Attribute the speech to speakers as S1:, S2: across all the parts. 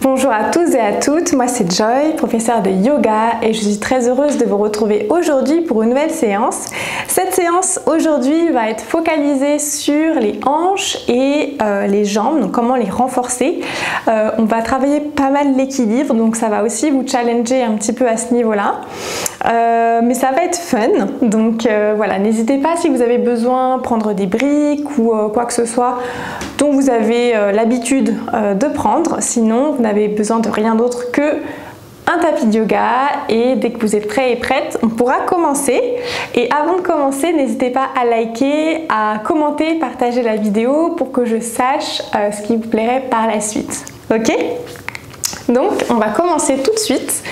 S1: Bonjour à tous et à toutes, moi c'est Joy, professeure de yoga et je suis très heureuse de vous retrouver aujourd'hui pour une nouvelle séance. Cette séance aujourd'hui va être focalisée sur les hanches et les jambes, donc comment les renforcer. On va travailler pas mal l'équilibre, donc ça va aussi vous challenger un petit peu à ce niveau-là. Mais ça va être fun, donc voilà, n'hésitez pas si vous avez besoin de prendre des briques ou quoi que ce soit dont vous avez l'habitude de prendre. Sinon, vous n'avez besoin de rien d'autre que un tapis de yoga et dès que vous êtes prêts et prêtes, on pourra commencer. Et avant de commencer, n'hésitez pas à liker, à commenter, partager la vidéo pour que je sache ce qui vous plairait par la suite. Ok ? Donc, on va commencer tout de suite.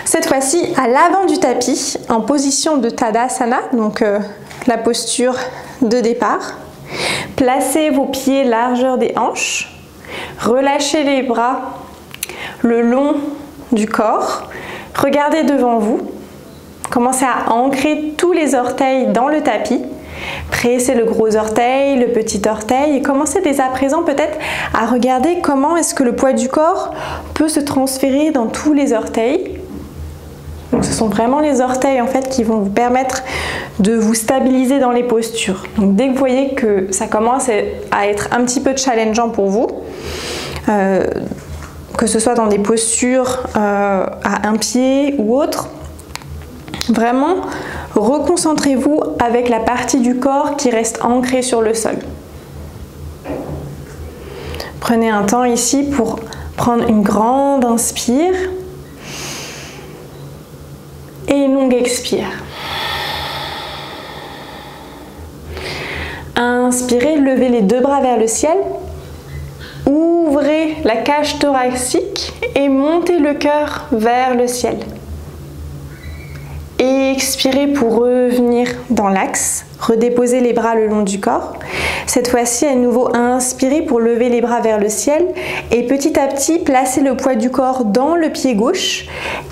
S1: Cette fois-ci, à l'avant du tapis, en position de Tadasana, donc la posture de départ. Placez vos pieds largeur des hanches. Relâchez les bras le long du corps. Regardez devant vous. Commencez à ancrer tous les orteils dans le tapis. Pressez le gros orteil, le petit orteil et commencez dès à présent peut-être à regarder comment est-ce que le poids du corps peut se transférer dans tous les orteils. Donc ce sont vraiment les orteils en fait qui vont vous permettre de vous stabiliser dans les postures. Donc dès que vous voyez que ça commence à être un petit peu challengeant pour vous, que ce soit dans des postures à un pied ou autre, vraiment reconcentrez-vous avec la partie du corps qui reste ancrée sur le sol. Prenez un temps ici pour prendre une grande inspire et une longue expire. Inspirez, levez les deux bras vers le ciel. Ouvrez la cage thoracique et montez le cœur vers le ciel. Expirez pour revenir dans l'axe. Redéposez les bras le long du corps. Cette fois-ci, à nouveau, inspirez pour lever les bras vers le ciel. Et petit à petit, placez le poids du corps dans le pied gauche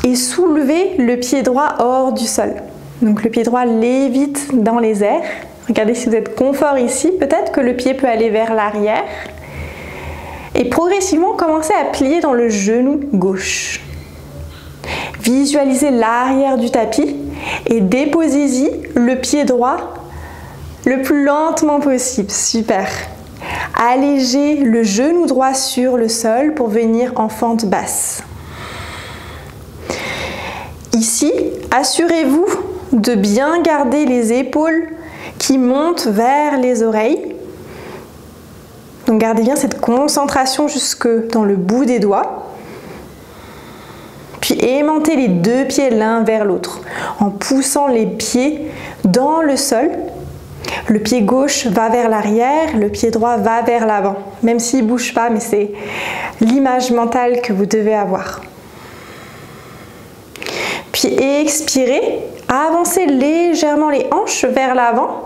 S1: et soulevez le pied droit hors du sol. Donc le pied droit lévite dans les airs. Regardez si vous êtes confort ici. Peut-être que le pied peut aller vers l'arrière. Et progressivement, commencez à plier dans le genou gauche. Visualisez l'arrière du tapis et déposez-y le pied droit le plus lentement possible. Super. Allégez le genou droit sur le sol pour venir en fente basse. Ici, assurez-vous de bien garder les épaules qui montent vers les oreilles. Donc gardez bien cette concentration jusque dans le bout des doigts. Puis aimantez les deux pieds l'un vers l'autre en poussant les pieds dans le sol. Le pied gauche va vers l'arrière, le pied droit va vers l'avant. Même s'il ne bouge pas, mais c'est l'image mentale que vous devez avoir. Puis expirez, avancez légèrement les hanches vers l'avant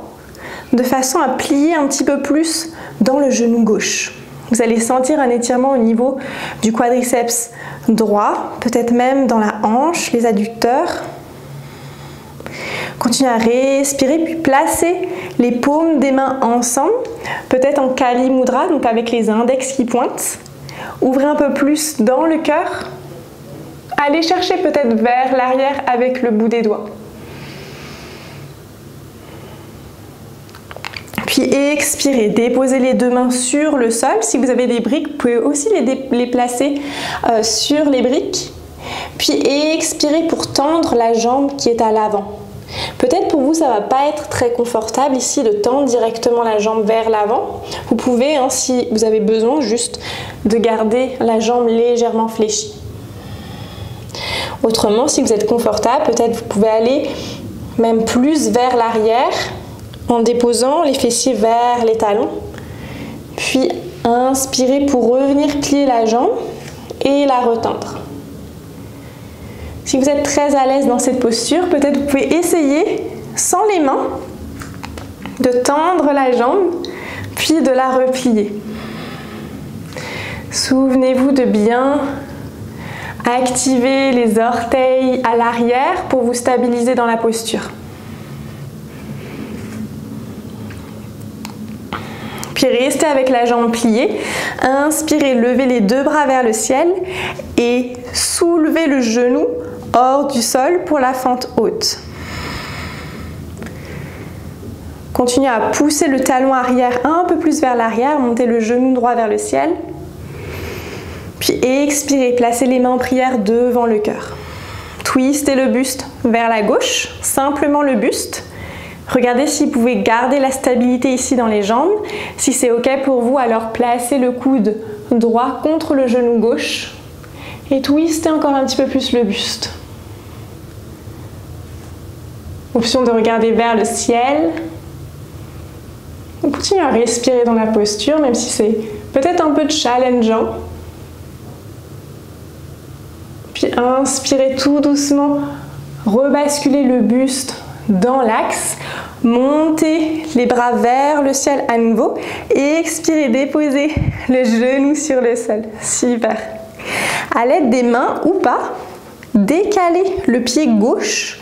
S1: de façon à plier un petit peu plus dans le genou gauche. Vous allez sentir un étirement au niveau du quadriceps droit, peut-être même dans la hanche, les adducteurs. Continuez à respirer, puis placez les paumes des mains ensemble, peut-être en Kali Mudra, donc avec les index qui pointent. Ouvrez un peu plus dans le cœur. Allez chercher peut-être vers l'arrière avec le bout des doigts. Puis expirez, déposez les deux mains sur le sol. Si vous avez des briques, vous pouvez aussi les placer sur les briques. Puis expirez pour tendre la jambe qui est à l'avant. Peut-être pour vous, ça ne va pas être très confortable ici de tendre directement la jambe vers l'avant. Vous pouvez, si vous avez besoin, juste de garder la jambe légèrement fléchie. Autrement, si vous êtes confortable, peut-être vous pouvez aller même plus vers l'arrière, en déposant les fessiers vers les talons, puis inspirez pour revenir plier la jambe et la retendre. Si vous êtes très à l'aise dans cette posture, peut-être vous pouvez essayer, sans les mains, de tendre la jambe, puis de la replier. Souvenez-vous de bien activer les orteils à l'arrière pour vous stabiliser dans la posture. Puis restez avec la jambe pliée. Inspirez, levez les deux bras vers le ciel et soulevez le genou hors du sol pour la fente haute. Continuez à pousser le talon arrière un peu plus vers l'arrière, montez le genou droit vers le ciel. Puis expirez, placez les mains en prière devant le cœur. Twistez le buste vers la gauche, simplement le buste. Regardez si vous pouvez garder la stabilité ici dans les jambes. Si c'est ok pour vous, alors placez le coude droit contre le genou gauche et twistez encore un petit peu plus le buste. Option de regarder vers le ciel. Continuez à respirer dans la posture, même si c'est peut-être un peu challengeant. Puis inspirez tout doucement, rebasculez le buste dans l'axe, montez les bras vers le ciel à nouveau et expirez, déposez le genou sur le sol. Super. À l'aide des mains ou pas, décalez le pied gauche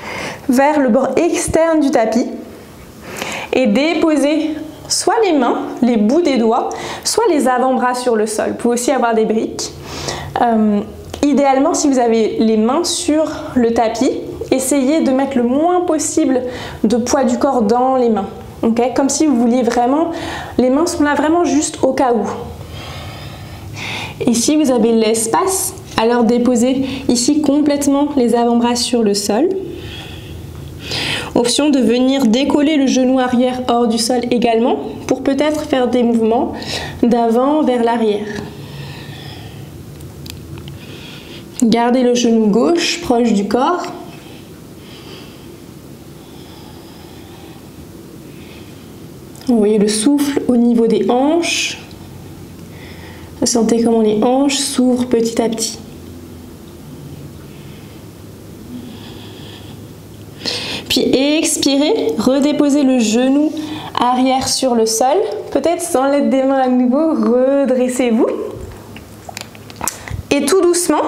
S1: vers le bord externe du tapis et déposez soit les mains, les bouts des doigts, soit les avant-bras sur le sol. Vous pouvez aussi avoir des briques. Idéalement, si vous avez les mains sur le tapis, essayez de mettre le moins possible de poids du corps dans les mains. Okay? Comme si vous vouliez vraiment, les mains sont là vraiment juste au cas où. Et si vous avez l'espace, alors déposez ici complètement les avant-bras sur le sol. Option de venir décoller le genou arrière hors du sol également pour peut-être faire des mouvements d'avant vers l'arrière. Gardez le genou gauche proche du corps. Envoyez le souffle au niveau des hanches. Sentez comment les hanches s'ouvrent petit à petit. Puis expirez, redéposez le genou arrière sur le sol. Peut-être sans l'aide des mains à nouveau, redressez-vous. Et tout doucement,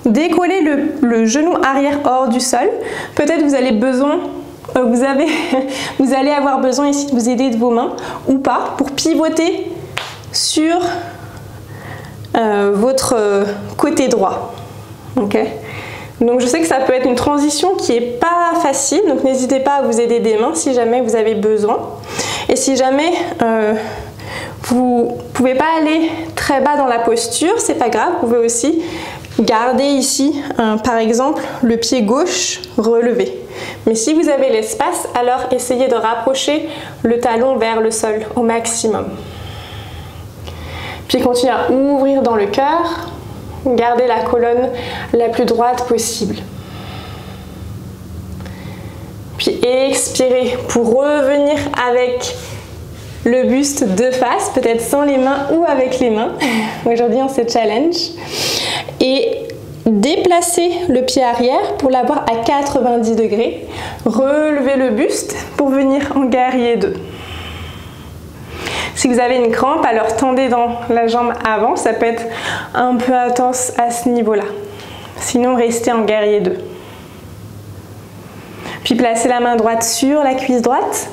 S1: décollez le genou arrière hors du sol. Peut-être vous allez avoir besoin ici de vous aider de vos mains ou pas pour pivoter sur votre côté droit. Okay? Donc je sais que ça peut être une transition qui n'est pas facile, donc n'hésitez pas à vous aider des mains si jamais vous avez besoin. Et si jamais vous ne pouvez pas aller très bas dans la posture, c'est pas grave, vous pouvez aussi garder ici, par exemple, le pied gauche relevé. Mais si vous avez l'espace, alors essayez de rapprocher le talon vers le sol au maximum. Puis continuez à ouvrir dans le cœur. Gardez la colonne la plus droite possible. Puis expirez pour revenir avec le buste de face, peut-être sans les mains ou avec les mains. Aujourd'hui, on se challenge. Et déplacez le pied arrière pour l'avoir à 90 degrés. Relevez le buste pour venir en guerrier 2. Si vous avez une crampe, alors tendez dans la jambe avant, ça peut être un peu intense à ce niveau-là. Sinon, restez en guerrier 2. Puis placez la main droite sur la cuisse droite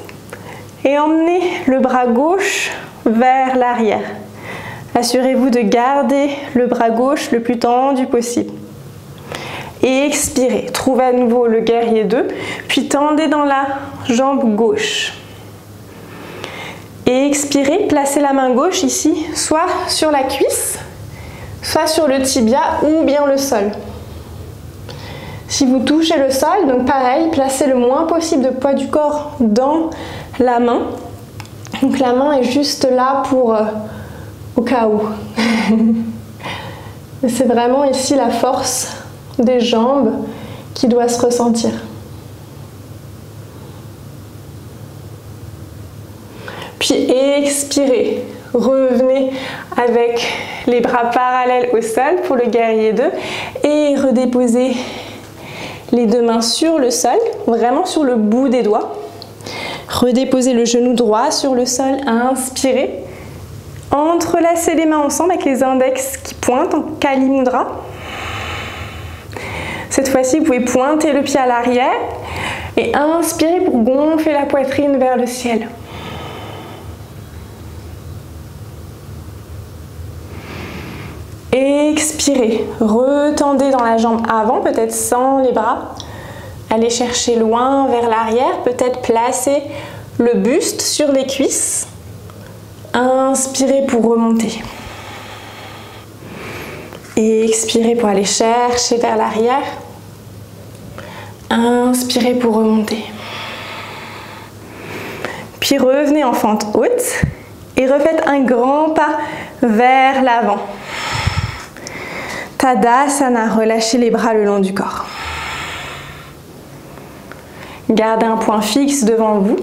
S1: et emmenez le bras gauche vers l'arrière. Assurez-vous de garder le bras gauche le plus tendu possible. Et expirez, trouvez à nouveau le guerrier 2, puis tendez dans la jambe gauche. Et expirez, placez la main gauche ici, soit sur la cuisse, soit sur le tibia ou bien le sol. Si vous touchez le sol, donc pareil, placez le moins possible de poids du corps dans la main. Donc la main est juste là pour au cas où. C'est vraiment ici la force des jambes qui doit se ressentir. Puis expirez, revenez avec les bras parallèles au sol pour le guerrier 2 et redéposez les deux mains sur le sol, vraiment sur le bout des doigts. Redéposez le genou droit sur le sol, inspirez. Entrelacez les mains ensemble avec les index qui pointent en Kali Mudra. Cette fois-ci, vous pouvez pointer le pied à l'arrière et inspirer pour gonfler la poitrine vers le ciel. expirez, retendez dans la jambe avant, peut-être sans les bras. Allez chercher loin vers l'arrière, peut-être placer le buste sur les cuisses. Inspirez pour remonter. Et expirez pour aller chercher vers l'arrière. Inspirez pour remonter. Puis revenez en fente haute et refaites un grand pas vers l'avant. Tadasana, relâchez les bras le long du corps. Gardez un point fixe devant vous.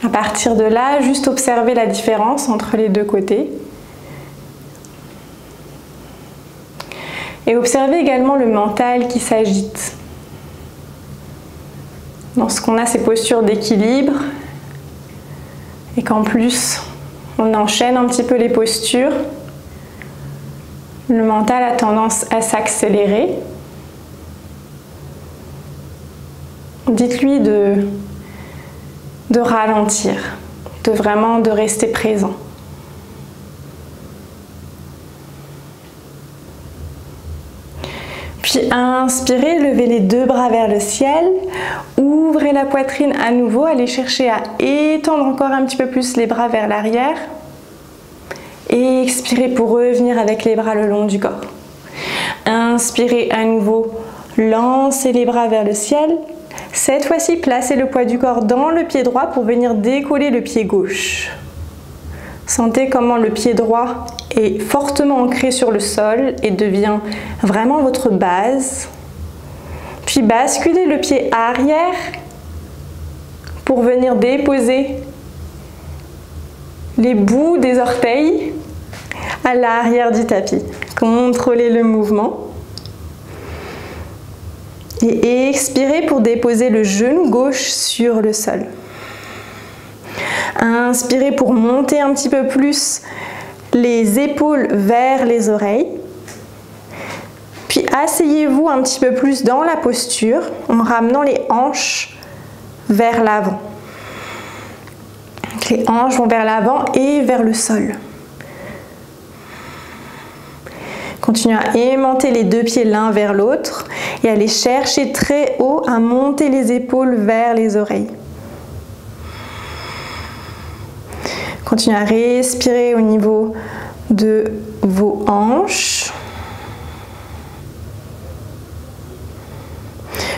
S1: À partir de là, juste observez la différence entre les deux côtés. Et observez également le mental qui s'agite. Lorsqu'on a ces postures d'équilibre et qu'en plus on enchaîne un petit peu les postures, le mental a tendance à s'accélérer. Dites-lui de ralentir, de rester présent. Puis inspirez, levez les deux bras vers le ciel, ouvrez la poitrine à nouveau, allez chercher à étendre encore un petit peu plus les bras vers l'arrière. Et expirez pour revenir avec les bras le long du corps. Inspirez à nouveau, lancez les bras vers le ciel. Cette fois-ci, placez le poids du corps dans le pied droit pour venir décoller le pied gauche. Sentez comment le pied droit est fortement ancré sur le sol et devient vraiment votre base. Puis basculez le pied arrière pour venir déposer les bouts des orteils à l'arrière du tapis. Contrôlez le mouvement. Et expirez pour déposer le genou gauche sur le sol. Inspirez pour monter un petit peu plus les épaules vers les oreilles. Puis asseyez-vous un petit peu plus dans la posture en ramenant les hanches vers l'avant. Les hanches vont vers l'avant et vers le sol. Continuez à aimanter les deux pieds l'un vers l'autre et allez chercher très haut à monter les épaules vers les oreilles. Continuez à respirer au niveau de vos hanches.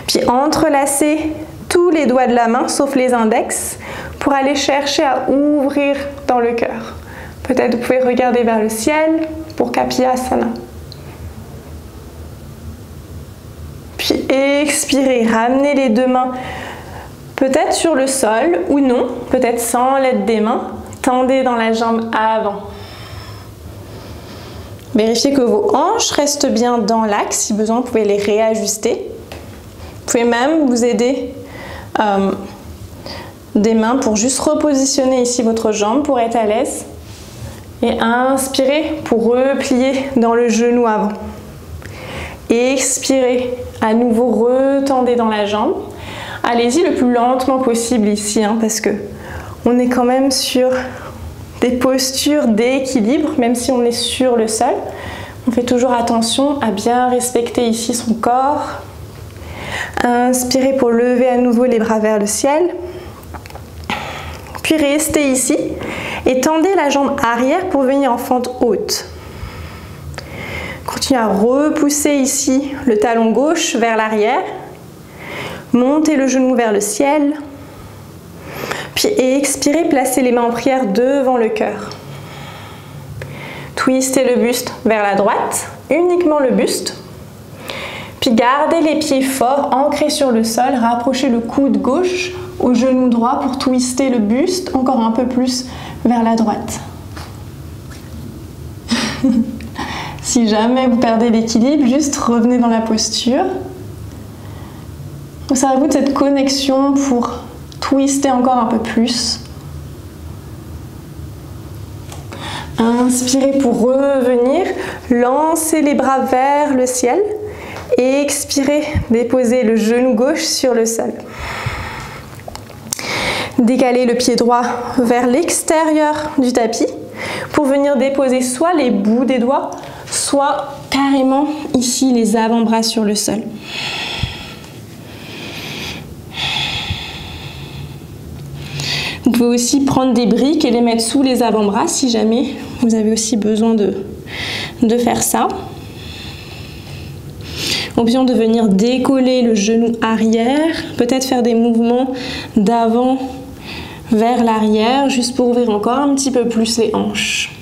S1: Puis entrelacez tous les doigts de la main, sauf les index, pour aller chercher à ouvrir dans le cœur. Peut-être vous pouvez regarder vers le ciel pour Kapiyasana. Puis expirez, ramenez les deux mains peut-être sur le sol ou non, peut-être sans l'aide des mains. Tendez dans la jambe avant. Vérifiez que vos hanches restent bien dans l'axe. Si besoin, vous pouvez les réajuster. Vous pouvez même vous aider des mains pour juste repositionner ici votre jambe pour être à l'aise. Et inspirez pour replier dans le genou avant. Expirez, à nouveau retendez dans la jambe. Allez-y le plus lentement possible ici, parce que on est quand même sur des postures d'équilibre, même si on est sur le sol. On fait toujours attention à bien respecter ici son corps. Inspirez pour lever à nouveau les bras vers le ciel. Puis restez ici et tendez la jambe arrière pour venir en fente haute. Continuez à repousser ici le talon gauche vers l'arrière. Montez le genou vers le ciel. Puis expirez, placez les mains en prière devant le cœur. Twistez le buste vers la droite, uniquement le buste. Puis gardez les pieds forts, ancrés sur le sol. Rapprochez le coude gauche au genou droit pour twister le buste encore un peu plus vers la droite. Si jamais vous perdez l'équilibre, juste revenez dans la posture. Servez-vous de cette connexion pour twister encore un peu plus. Inspirez pour revenir, lancez les bras vers le ciel. Et expirez, déposez le genou gauche sur le sol. Décalez le pied droit vers l'extérieur du tapis. pour venir déposer soit les bouts des doigts, soit carrément ici les avant-bras sur le sol. Vous pouvez aussi prendre des briques et les mettre sous les avant-bras si jamais vous avez aussi besoin de faire ça. Option de venir décoller le genou arrière, peut-être faire des mouvements d'avant vers l'arrière, juste pour ouvrir encore un petit peu plus les hanches.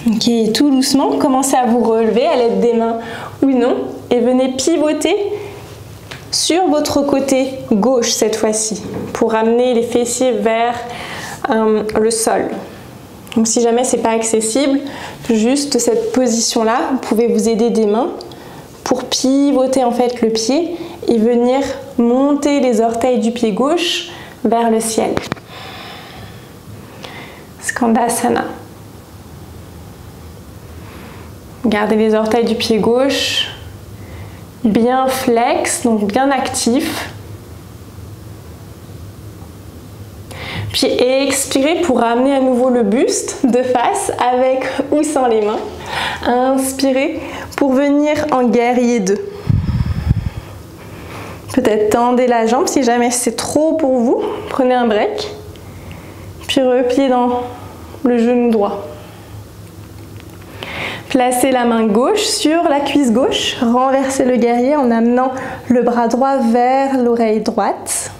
S1: Ok, tout doucement, commencez à vous relever à l'aide des mains ou non et venez pivoter sur votre côté gauche cette fois-ci pour amener les fessiers vers le sol. Donc si jamais c'est pas accessible, juste cette position-là, vous pouvez vous aider des mains pour pivoter en fait le pied et venir monter les orteils du pied gauche vers le ciel. Skandasana. Gardez les orteils du pied gauche bien flex, donc bien actif. Puis expirez pour ramener à nouveau le buste de face avec ou sans les mains. Inspirez pour venir en guerrier 2. Peut-être tendez la jambe si jamais c'est trop pour vous. Prenez un break. Puis repliez dans le genou droit. Placez la main gauche sur la cuisse gauche. Renversez le guerrier en amenant le bras droit vers l'oreille droite.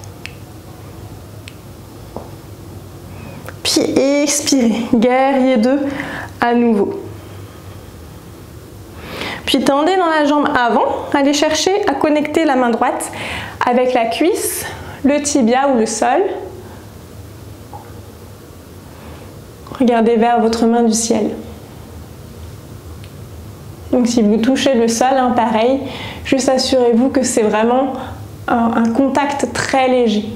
S1: Puis expirez. Guerrier 2 à nouveau. Puis tendez dans la jambe avant. Allez chercher à connecter la main droite avec la cuisse, le tibia ou le sol. Regardez vers votre main du ciel. Donc si vous touchez le sol, pareil, juste assurez-vous que c'est vraiment un contact très léger.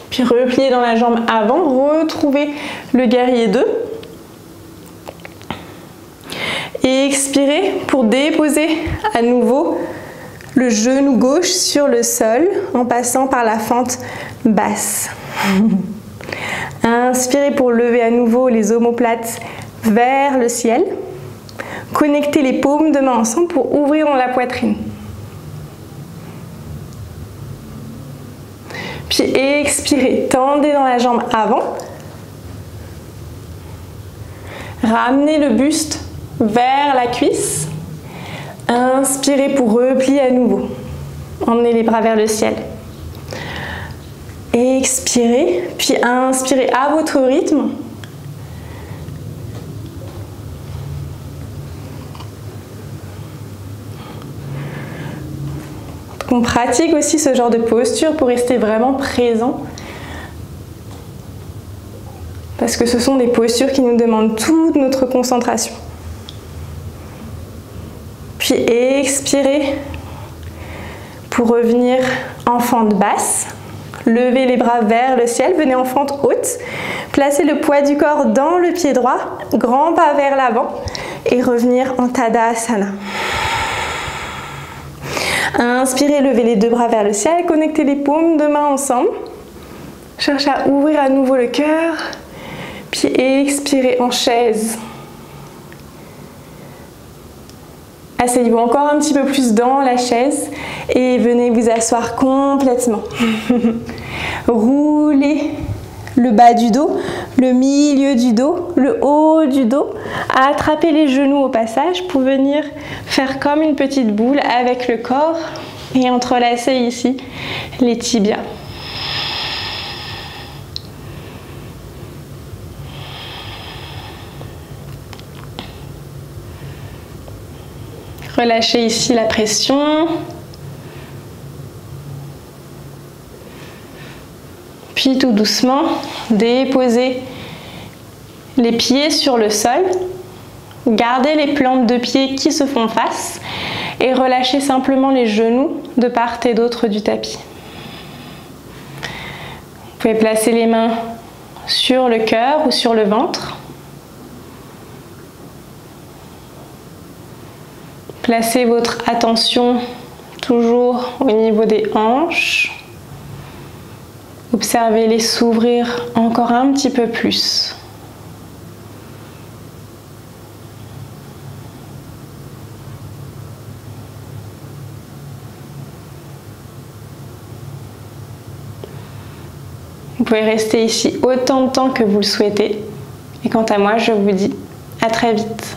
S1: Puis repliez dans la jambe avant, retrouvez le guerrier 2. Et expirez pour déposer à nouveau le genou gauche sur le sol en passant par la fente basse. Inspirez pour lever à nouveau les omoplates vers le ciel. Connectez les paumes de main ensemble pour ouvrir dans la poitrine. Puis expirez, tendez dans la jambe avant. Ramenez le buste vers la cuisse. Inspirez pour replier à nouveau. Emmenez les bras vers le ciel. Expirez, puis inspirez à votre rythme. On pratique aussi ce genre de posture pour rester vraiment présent. Parce que ce sont des postures qui nous demandent toute notre concentration. Puis expirez pour revenir en fente basse. Levez les bras vers le ciel, venez en fente haute. Placez le poids du corps dans le pied droit, grand pas vers l'avant et revenir en Tadasana. Inspirez, levez les deux bras vers le ciel, connectez les paumes de main ensemble. Cherchez à ouvrir à nouveau le cœur, puis expirez en chaise. Asseyez-vous encore un petit peu plus dans la chaise et venez vous asseoir complètement. Roulez le bas du dos, le milieu du dos, le haut du dos. Attrapez les genoux au passage pour venir faire comme une petite boule avec le corps et entrelacer ici les tibias. Relâchez ici la pression. Puis tout doucement, déposez les pieds sur le sol. Gardez les plantes de pied qui se font face et relâchez simplement les genoux de part et d'autre du tapis. Vous pouvez placer les mains sur le cœur ou sur le ventre. Placez votre attention toujours au niveau des hanches. Observez-les s'ouvrir encore un petit peu plus. Vous pouvez rester ici autant de temps que vous le souhaitez. Et quant à moi, je vous dis à très vite.